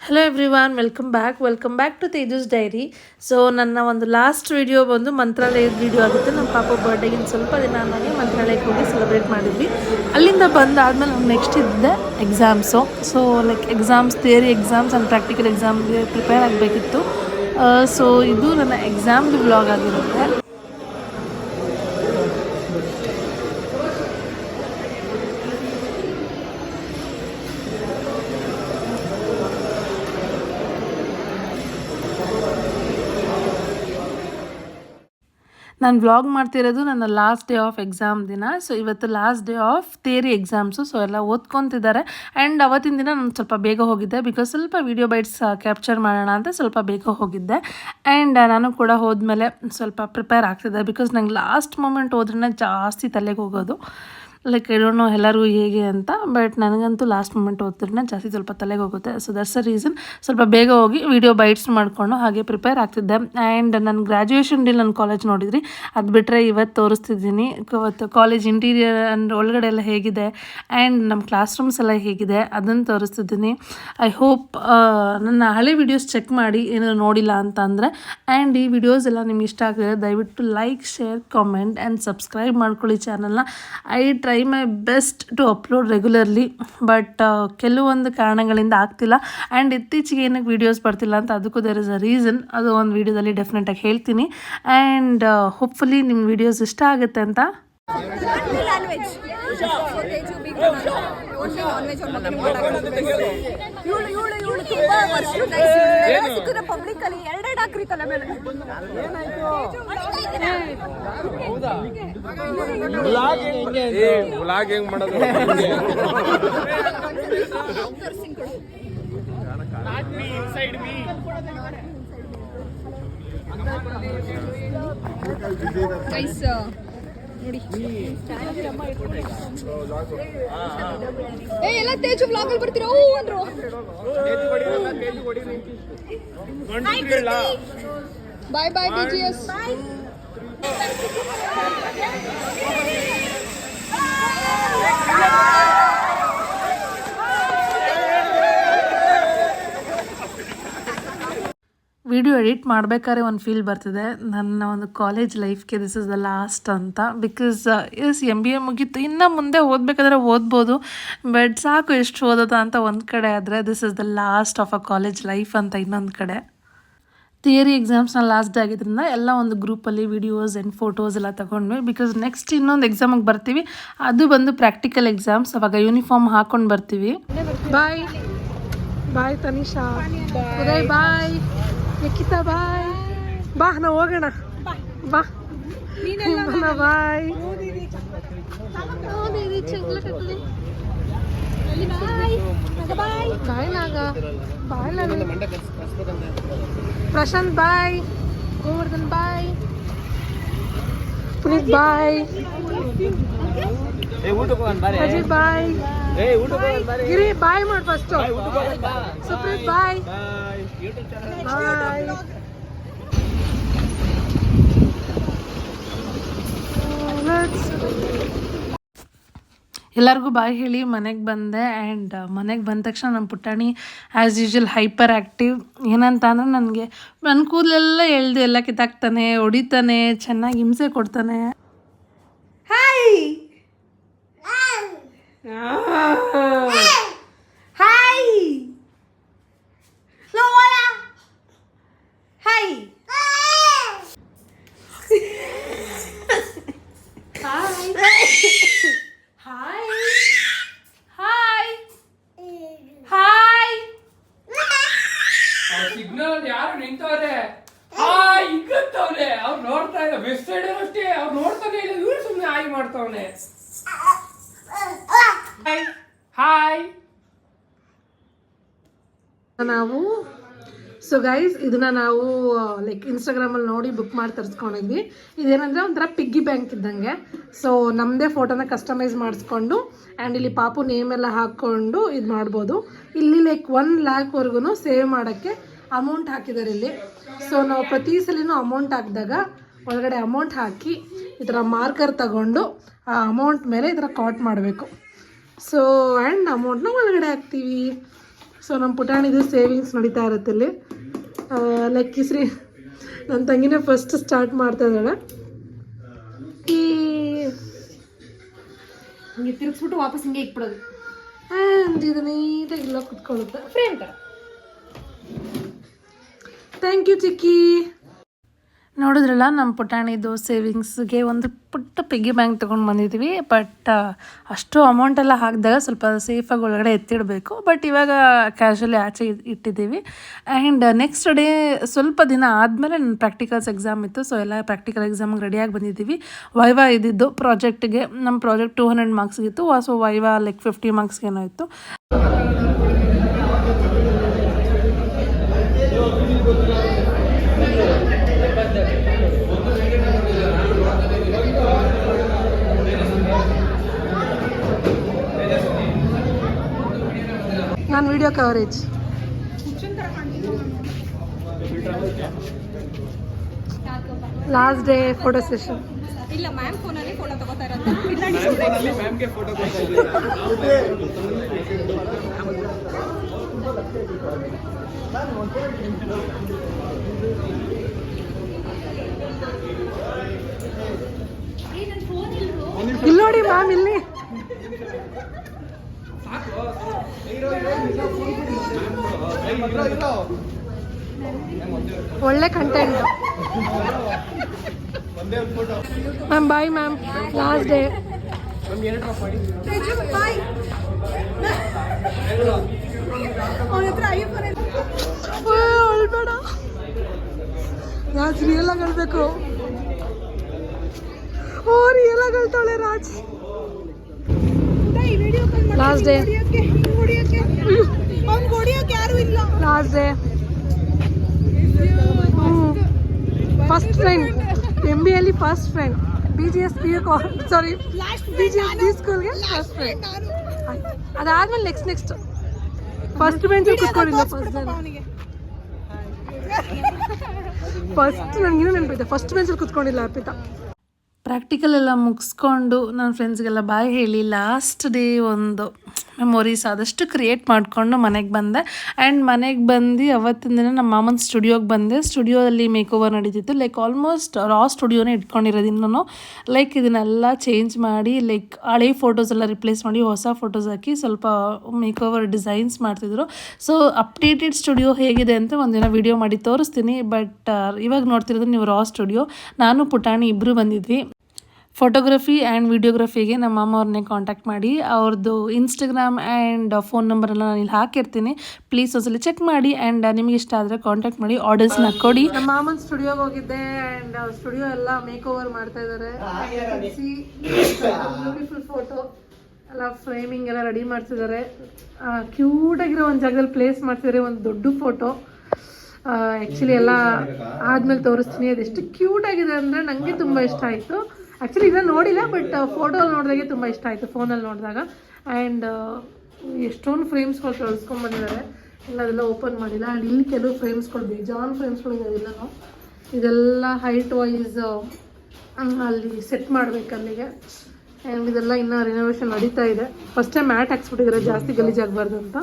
Hello everyone, welcome back to Tejas diary. So ನನ್ನ ಒಂದು last video ಬಂದು ಮಂತ್ರಾಲಯದ ವಿಡಿಯೋ ಆಗುತ್ತೆ. ನಮ್ಮ ಪಾಪ ಬರ್ಡೇಗಿನ ಸ್ವಲ್ಪ ದಿನ ನನಗೆ ಮಂತ್ರಾಲಯಕ್ಕೆ ಹೋಗಿ ಸೆಲೆಬ್ರೇಟ್ ಮಾಡಿದ್ವಿ. ಅಲ್ಲಿಂದ ಬಂದಾದ್ಮೇಲೆ ನಮ್ಗೆ ನೆಕ್ಸ್ಟ್ ಇದ್ದೆ exams. So exams, theory exams and practical ಎಕ್ಸಾಮ್ಗೆ ಪ್ರಿಪೇರ್ ಆಗಬೇಕಿತ್ತು. ಸೊ ಇದು ನನ್ನ ಎಕ್ಸಾಮ್ದು ವ್ಲಾಗ್ ಆಗಿರುತ್ತೆ. ನಾನು ವ್ಲಾಗ್ ಮಾಡ್ತಿರೋದು ನನ್ನ ಲಾಸ್ಟ್ ಡೇ ಆಫ್ ಎಕ್ಸಾಮ್ ದಿನ. ಸೊ ಇವತ್ತು last day of theory exams. So ಎಲ್ಲ ಓದ್ಕೊತಿದ್ದಾರೆ. ಆ್ಯಂಡ್ ಅವತ್ತಿನ ದಿನ ನಾನು ಸ್ವಲ್ಪ ಬೇಗ ಹೋಗಿದ್ದೆ, ಬಿಕಾಸ್ ಸ್ವಲ್ಪ ವೀಡಿಯೋ ಬೈಟ್ಸ್ ಕ್ಯಾಪ್ಚರ್ ಮಾಡೋಣ ಅಂತ ಸ್ವಲ್ಪ ಬೇಗ ಹೋಗಿದ್ದೆ. ಆ್ಯಂಡ್ ನಾನು ಕೂಡ ಹೋದ್ಮೇಲೆ ಸ್ವಲ್ಪ ಪ್ರಿಪೇರ್ ಆಗ್ತಿದ್ದೆ, ಬಿಕಾಸ್ ನಂಗೆ ಲಾಸ್ಟ್ ಮೂಮೆಂಟ್ ಹೋದ್ರೇ ಜಾಸ್ತಿ ತಲೆಗೆ ಹೋಗೋದು. ಐ ಡೋಂಟ್ ನೋ ಎಲ್ಲರಿಗೂ ಹೇಗೆ ಅಂತ, ಬಟ್ ನನಗಂತೂ ಲಾಸ್ಟ್ ಮೂಮೆಂಟ್ ಓದ್ತಿದ್ರೆ ಜಾಸ್ತಿ ಸ್ವಲ್ಪ ತಲೆಗೆ ಹೋಗುತ್ತೆ. ಸೊ ದಟ್ಸ್ ಅ ರೀಸನ್ ಸ್ವಲ್ಪ ಬೇಗ ಹೋಗಿ ವಿಡಿಯೋ ಬೈಟ್ಸ್ ಮಾಡಿಕೊಂಡು ಹಾಗೆ ಪ್ರಿಪೇರ್ ಆಗ್ತಿದ್ದೆ. ಆ್ಯಂಡ್ ನನ್ನ ಗ್ರ್ಯಾಜುಯೇಷನ್ ಡೇ ನನ್ನ ಕಾಲೇಜ್ ನೋಡಿದ್ರಿ, ಅದು ಬಿಟ್ಟರೆ ಇವತ್ತು ತೋರಿಸ್ತಿದ್ದೀನಿ. ಇವತ್ತು ಕಾಲೇಜ್ ಇಂಟೀರಿಯರ್ ಆ್ಯಂಡ್ ಒಳಗಡೆ ಎಲ್ಲ ಹೇಗಿದೆ ಆ್ಯಂಡ್ ನಮ್ಮ ಕ್ಲಾಸ್ ರೂಮ್ಸ್ ಎಲ್ಲ ಹೇಗಿದೆ ಅದನ್ನು ತೋರಿಸ್ತಿದ್ದೀನಿ. ಐ ಹೋಪ್ ನನ್ನ ಹಳೆ ವೀಡಿಯೋಸ್ ಚೆಕ್ ಮಾಡಿ ಏನಾದರೂ ನೋಡಿಲ್ಲ ಅಂತ ಅಂದರೆ. ಆ್ಯಂಡ್ ಈ ವಿಡಿಯೋಸ್ ಎಲ್ಲ ನಿಮ್ಗೆ ಇಷ್ಟ ಆಗ್ತಿದೆ, ದಯವಿಟ್ಟು like, share, comment and subscribe ಮಾಡ್ಕೊಳ್ಳಿ ಚಾನಲ್ನ. I try my best to upload regularly, but ಕೆಲವೊಂದು ಕಾರಣಗಳಿಂದ ಆಗ್ತಿಲ್ಲ. ಆ್ಯಂಡ್ ಇತ್ತೀಚೆಗೆ ಏನಕ್ಕೆ ವೀಡಿಯೋಸ್ ಬರ್ತಿಲ್ಲ ಅಂತ ಅದಕ್ಕೂ ದೇರ್ ಇಸ್ ಅ ರೀಸನ್. ಅದು ಒಂದು ವೀಡಿಯೋದಲ್ಲಿ ಡೆಫಿನೆಟಾಗಿ ಹೇಳ್ತೀನಿ. ಆ್ಯಂಡ್ ಹೋಪ್ಫುಲಿ ನಿಮ್ಮ ವೀಡಿಯೋಸ್ ಇಷ್ಟ ಆಗುತ್ತೆ ಅಂತ. ಎಲ್ಲ ತೇಜು ವ್ಲಾಗ್ ಅಲ್ಲಿ ಬರ್ತೀರಾ ಅಂದ್ರು. Bye bye TGS. Video edit ಮಾಡಬೇಕಾದ್ರೆ ಒಂದು ಫೀಲ್ ಬರ್ತಿದೆ, ನನ್ನ ಒಂದು ಕಾಲೇಜ್ ಲೈಫ್ಗೆ ದಿಸ್ ಇಸ್ ದ ಲಾಸ್ಟ್ ಅಂತ. ಬಿಕಾಸ್ MBA ಮುಗೀತು, ಇನ್ನು ಮುಂದೆ ಓದಬೇಕಾದ್ರೆ ಓದ್ಬೋದು, ಬಟ್ ಸಾಕು ಎಷ್ಟು ಓದೋದ ಅಂತ ಒಂದು ಕಡೆ ಆದರೆ, this is the last of a college life ಅಂತ ಇನ್ನೊಂದು ಕಡೆ. ಥಿಯರಿ ಎಕ್ಸಾಮ್ಸ್ನ ಲಾಸ್ಟ್ ಡೇ ಆಗಿದ್ದರಿಂದ ಎಲ್ಲ ಒಂದು ಗ್ರೂಪಲ್ಲಿ ವಿಡಿಯೋಸ್ ಆ್ಯಂಡ್ ಫೋಟೋಸ್ ಎಲ್ಲ ತೊಗೊಂಡ್ವಿ. ಬಿಕಾಸ್ ನೆಕ್ಸ್ಟ್ ಇನ್ನೊಂದು ಎಕ್ಸಾಮಿಗೆ ಬರ್ತೀವಿ, ಅದು ಬಂದು ಪ್ರಾಕ್ಟಿಕಲ್ ಎಕ್ಸಾಮ್ಸ್. ಅವಾಗ ಯೂನಿಫಾರ್ಮ್ ಹಾಕ್ಕೊಂಡು ಬರ್ತೀವಿ. ಬಾಯ್ ಬಾಯ್ ತನಿಷಾ, ಉದಯ್ ಬಾಯ್, ನಿಖಿತಾ ಬಾಯ್. ಬಾ ನಾವು ಹೋಗೋಣ, ಬಾ ಬಾಯ್. ಬಾಯ್ ನಾಗ, ಬಾಯ್ ಪ್ರಶಾಂತ್ ಬಾಯ್, ಗೋವರ್ಧನ್ ಬಾಯ್, ಪುನೀತ್ ಬಾಯ್, ಅಜಿತ್ ಬಾಯ್, ಗಿರಿ ಬಾಯ್ ಮಾಡಿ ಫಸ್ಟ್, ಸುಪ್ರೀತ್ ಬಾಯ್ ಬಾಯ್. ಎಲ್ಲರಿಗೂ ಬಾಯ್ ಹೇಳಿ ಮನೆಗೆ ಬಂದೆ. ಆ್ಯಂಡ್ ಮನೆಗೆ ಬಂದ ತಕ್ಷಣ ನಮ್ಮ ಪುಟಾಣಿ ಆ್ಯಸ್ ಯೂಶ್ವಲ್ ಹೈಪರ್ ಆ್ಯಕ್ಟಿವ್. ಏನಂತ ಅಂದರೆ ನನ್ನ ಕೂದಲೆಲ್ಲ ಎಳ್ದು ಎಲ್ಲ ಕಿತ್ತಾಕ್ತಾನೆ, ಹೊಡಿತಾನೆ, ಚೆನ್ನಾಗಿ ಹಿಂಸೆ ಕೊಡ್ತಾನೆ. ಹಾಯ್ ಹಾಯ್ ಹಾಯ್ ಸಿಗ್ನಲ್ ಯಾರು ನಿಂತವ್ರೆ, ಹಿಗ್ಗತ್ತವ್ರೆ, ಅವ್ರು ನೋಡ್ತಾ ಇಲ್ಲ. ವೆಸ್ಟ್ ಸೈಡ್ ಅಷ್ಟೇ, ಅವ್ರು ನೋಡ್ತಾನೆ ಇಲ್ಲ, ಇವ್ರು ಸುಮ್ಮನೆ ಹಾಯ್ ಮಾಡ್ತವ್ನೆ. ಹಾಯ್. ನಾವು ಸೊ ಗೈಸ್ ಇದನ್ನ ನಾವು ಇನ್ಸ್ಟಾಗ್ರಾಮಲ್ಲಿ ನೋಡಿ ಬುಕ್ ಮಾಡಿ ತರಿಸ್ಕೊಂಡಿದ್ವಿ. ಇದೇನಂದರೆ ಒಂಥರ ಪಿಗ್ಗಿ ಬ್ಯಾಂಕ್ ಇದ್ದಂಗೆ. ಸೊ ನಮ್ಮದೇ ಫೋಟೋನ ಕಸ್ಟಮೈಸ್ ಮಾಡಿಸ್ಕೊಂಡು ಆ್ಯಂಡ್ ಇಲ್ಲಿ ಪಾಪು ನೇಮ್ ಎಲ್ಲ ಹಾಕ್ಕೊಂಡು ಇದು ಮಾಡ್ಬೋದು. ಇಲ್ಲಿ 1 lakhವರೆಗೂ ಸೇವ್ ಮಾಡೋಕ್ಕೆ ಅಮೌಂಟ್ ಹಾಕಿದ್ದಾರೆ ಇಲ್ಲಿ. ಸೊ ನಾವು ಪ್ರತಿ ಸಲಿನೂ ಅಮೌಂಟ್ ಹಾಕಿದಾಗ ಒಳಗಡೆ ಅಮೌಂಟ್ ಹಾಕಿ ಈ ಥರ ಮಾರ್ಕರ್ ತಗೊಂಡು ಆ ಅಮೌಂಟ್ ಮೇಲೆ ಈ ಥರ ಕಾಟ್ ಮಾಡಬೇಕು. ಸೊ ಆ್ಯಂಡ್ ಅಮೌಂಟ್ನ ಒಳಗಡೆ ಹಾಕ್ತೀವಿ. ಸೊ ನಮ್ಮ ಪುಟಾಣಿದು ಸೇವಿಂಗ್ಸ್ ನಡೀತಾ ಇರುತ್ತೆ ಇಲ್ಲಿ. ಲಕ್ಕಿಶ್ರೀ ನನ್ನ ತಂಗಿನೇ ಫಸ್ಟ್ ಸ್ಟಾರ್ಟ್ ಮಾಡ್ತಾ ಇದ್ದಾಳೆ. ಹಿಂಗೆ ತಿರುಗಿಸ್ಬಿಟ್ಟು ವಾಪಸ್ ಹಿಂಗೆ ಇಟ್ಬಿಡೋದು. ಆ್ಯಂಡ್ ಇದು ನೀಟಾಗಿ ಇಲ್ಲ ಕುತ್ಕೊಳ್ಳುತ್ತೆ. ಫ್ರೇಮ್ ಥರ. ಥ್ಯಾಂಕ್ ಯು ಚಿಕ್ಕಿ. ನೋಡಿದ್ರಲ್ಲ ನಮ್ಮ ಪುಟಾಣಿದು ಸೇವಿಂಗ್ಸ್ಗೆ ಒಂದು ಪುಟ್ಟ ಪಿಗ್ಗಿ ಬ್ಯಾಂಕ್ ತೊಗೊಂಡು ಬಂದಿದ್ವಿ. ಬಟ್ ಅಷ್ಟು ಅಮೌಂಟೆಲ್ಲ ಹಾಕಿದಾಗ ಸ್ವಲ್ಪ ಸೇಫಾಗಿ ಒಳಗಡೆ ಎತ್ತಿಡಬೇಕು. ಬಟ್ ಇವಾಗ ಕ್ಯಾಶುವಲಿ ಆಚೆ ಇಟ್ಟಿದ್ದೀವಿ. ಆ್ಯಂಡ್ ನೆಕ್ಸ್ಟ್ ಡೇ ಸ್ವಲ್ಪ ದಿನ ಆದಮೇಲೆ ನನ್ನ ಪ್ರಾಕ್ಟಿಕಲ್ಸ್ ಎಕ್ಸಾಮ್ ಇತ್ತು. ಸೊ ಎಲ್ಲ ಪ್ರಾಕ್ಟಿಕಲ್ ಎಕ್ಸಾಮಿಗೆ ರೆಡಿಯಾಗಿ ಬಂದಿದ್ದೀವಿ. ವೈವಾ ಇದ್ದಿದ್ದು ಪ್ರಾಜೆಕ್ಟ್ಗೆ, ನಮ್ಮ ಪ್ರಾಜೆಕ್ಟ್ 200 ಮಾರ್ಕ್ಸ್ಗಿತ್ತು. ಸೊ ವೈವಾ ಲೈಕ್ 50 ಮಾರ್ಕ್ಸ್ಗೇನೋ ಇತ್ತು. ನಾನು video coverage. Last day photo session. ಇಲ್ಲ ಮ್ಯಾಮ್ ಫೋನಲ್ಲಿ ಫೋಟೋ ತಗೋತಾ ಇರೋದು. ಇಲ್ಲಿ ನೋಡಿ ಮ್ಯಾಮ್, ಇಲ್ಲಿ ಒಳ್ಳೆ content. Ma'am bye ma'am, last day. ಬೇಡ, ರಾಜ್ ರಿಯಲ್ ಆಗಿ ಹೇಳ್ಬೇಕು. ಓ ರಿಯಲ್ ಆಗಿ ಹೇಳ್ತಾಳೆ Raj. Last day, last day, first friend MBA first friend, BGS ಸಾರಿ BGS ಸ್ಕೂಲ್ಗೆ ಫಸ್ಟ್ ಫ್ರೆಂಡ್. ಅದಾದ್ಮೇಲೆ ನೆಕ್ಸ್ಟ್ ಫಸ್ಟ್ ಬೆಂಚ್ ಕೂತ್ಕೊಂಡಿಲ್ಲ. ಫಸ್ಟ್ ನನಗಿನ್ನೂ ನೆನಪಿದೆ, ಫಸ್ಟ್ ಬೆಂಚಲ್ಲಿ ಕೂತ್ಕೊಂಡಿಲ್ಲ ಅರ್ಪಿತಾ. ಪ್ರಾಕ್ಟಿಕಲ್ ಎಲ್ಲ ಮುಗಿಸ್ಕೊಂಡು ನನ್ನ ಫ್ರೆಂಡ್ಸ್ಗೆಲ್ಲ ಬಾಯ್ ಹೇಳಿ ಲಾಸ್ಟ್ ಡೇ ಒಂದು ಮೆಮೊರೀಸ್ ಆದಷ್ಟು ಕ್ರಿಯೇಟ್ ಮಾಡಿಕೊಂಡು ಮನೆಗೆ ಬಂದೆ. ಆ್ಯಂಡ್ ಮನೆಗೆ ಬಂದು ಅವತ್ತಿನ ದಿನ ನಮ್ಮ ಮಾಮನ ಸ್ಟುಡಿಯೋಗೆ ಬಂದೆ. ಸ್ಟುಡಿಯೋದಲ್ಲಿ ಮೇಕ್ ಓವರ್ ನಡೀತಿತ್ತು. ಲೈಕ್ ಆಲ್ಮೋಸ್ಟ್ ರಾ ಸ್ಟುಡಿಯೋನೇ ಇಟ್ಕೊಂಡಿರೋದು ಇನ್ನೂ. ಲೈಕ್ ಇದನ್ನೆಲ್ಲ ಚೇಂಜ್ ಮಾಡಿ, ಲೈಕ್ ಹಳೆ ಫೋಟೋಸ್ ಎಲ್ಲ ರಿಪ್ಲೇಸ್ ಮಾಡಿ ಹೊಸ ಫೋಟೋಸ್ ಹಾಕಿ ಸ್ವಲ್ಪ ಮೇಕ್ ಓವರ್ ಡಿಸೈನ್ಸ್ ಮಾಡ್ತಿದ್ರು. ಸೊ ಅಪ್ಡೇಟೆಡ್ ಸ್ಟುಡಿಯೋ ಹೇಗಿದೆ ಅಂತ ಒಂದಿನ ವಿಡಿಯೋ ಮಾಡಿ ತೋರಿಸ್ತೀನಿ. ಬಟ್ ಇವಾಗ ನೋಡ್ತಿರೋದು ನೀವು ರಾ ಸ್ಟುಡಿಯೋ. ನಾನು ಪುಟಾಣಿ ಇಬ್ಬರು ಬಂದಿದ್ವಿ. ಫೋಟೋಗ್ರಫಿ ಆ್ಯಂಡ್ ವಿಡಿಯೋಗ್ರಫಿಗೆ ನಮ್ಮ ಮಾಮ ಅವ್ರನ್ನೇ ಕಾಂಟ್ಯಾಕ್ಟ್ ಮಾಡಿ ಅವ್ರದ್ದು ಇನ್ಸ್ಟಾಗ್ರಾಮ್ ಆ್ಯಂಡ್ ಫೋನ್ ನಂಬರೆಲ್ಲ ನಾನು ಇಲ್ಲಿ ಹಾಕಿರ್ತೀನಿ. ಪ್ಲೀಸ್ ಒಂದ್ಸಲ ಚೆಕ್ ಮಾಡಿ. ಆ್ಯಂಡ್ ನಿಮಗೆ ಇಷ್ಟ ಆದರೆ ಕಾಂಟ್ಯಾಕ್ಟ್ ಮಾಡಿ, ಆರ್ಡರ್ಸ್ನ ಕೊಡಿ. ನಮ್ಮ ಮಾಮನ ಸ್ಟುಡಿಯೋಗೆ ಹೋಗಿದ್ದೆ. ಆ್ಯಂಡ್ ಸ್ಟುಡಿಯೋ ಎಲ್ಲ ಮೇಕ್ ಓವರ್ ಮಾಡ್ತಾ ಇದ್ದಾರೆ. ಬ್ಯೂಟಿಫುಲ್ ಫೋಟೋ ಎಲ್ಲ ಫ್ರೇಮಿಂಗ್ ಎಲ್ಲ ರೆಡಿ ಮಾಡ್ತಿದ್ದಾರೆ. ಕ್ಯೂಟಾಗಿರೋ ಒಂದು ಜಾಗದಲ್ಲಿ ಪ್ಲೇಸ್ ಮಾಡ್ತಿದ್ದಾರೆ ಒಂದು ದೊಡ್ಡ ಫೋಟೋ. ಆ್ಯಕ್ಚುಲಿ ಎಲ್ಲ ಆದಮೇಲೆ ತೋರಿಸ್ತೀನಿ. ಅದೆಷ್ಟು ಕ್ಯೂಟಾಗಿದೆ ಅಂದರೆ ನನಗೆ ತುಂಬ ಇಷ್ಟ ಆಯಿತು. ಆ್ಯಕ್ಚುಲಿ ಇದನ್ನು ನೋಡಿಲ್ಲ, ಬಟ್ ಫೋಟೋ ನೋಡಿದಾಗೆ ತುಂಬ ಇಷ್ಟ ಆಯಿತು ಫೋನಲ್ಲಿ ನೋಡಿದಾಗ. ಆ್ಯಂಡ್ ಎಷ್ಟೊಂದು ಫ್ರೇಮ್ಸ್ಗಳು ತೊಳ್ಸ್ಕೊಂಡ್ಬಂದಿದ್ದಾರೆ. ಎಲ್ಲ ಅದೆಲ್ಲ ಓಪನ್ ಮಾಡಿಲ್ಲ. ಆ್ಯಂಡ್ ಇಲ್ಲಿ ಕೆಲವು ಫ್ರೇಮ್ಸ್ಗಳು ಬೇಜಾನ್ ಫ್ರೇಮ್ಸ್ಗಳು ಇದಾವೆಲ್ಲನೂ. ಇದೆಲ್ಲ ಹೈಟ್ ವೈಸ್ ಅಲ್ಲಿ ಸೆಟ್ ಮಾಡಬೇಕು ಅಲ್ಲಿಗೆ. ಆ್ಯಂಡ್ ಇದೆಲ್ಲ ಇನ್ನೂ ರಿನೋವೇಷನ್ ನಡೀತಾ ಇದೆ. ಫಸ್ಟ್ ಟೈಮ್ ಮ್ಯಾಟ್ ಹಾಕ್ಸ್ಬಿಟ್ಟಿದ್ದಾರೆ ಜಾಸ್ತಿ ಗಲೀಜಾಗಬಾರ್ದು ಅಂತ.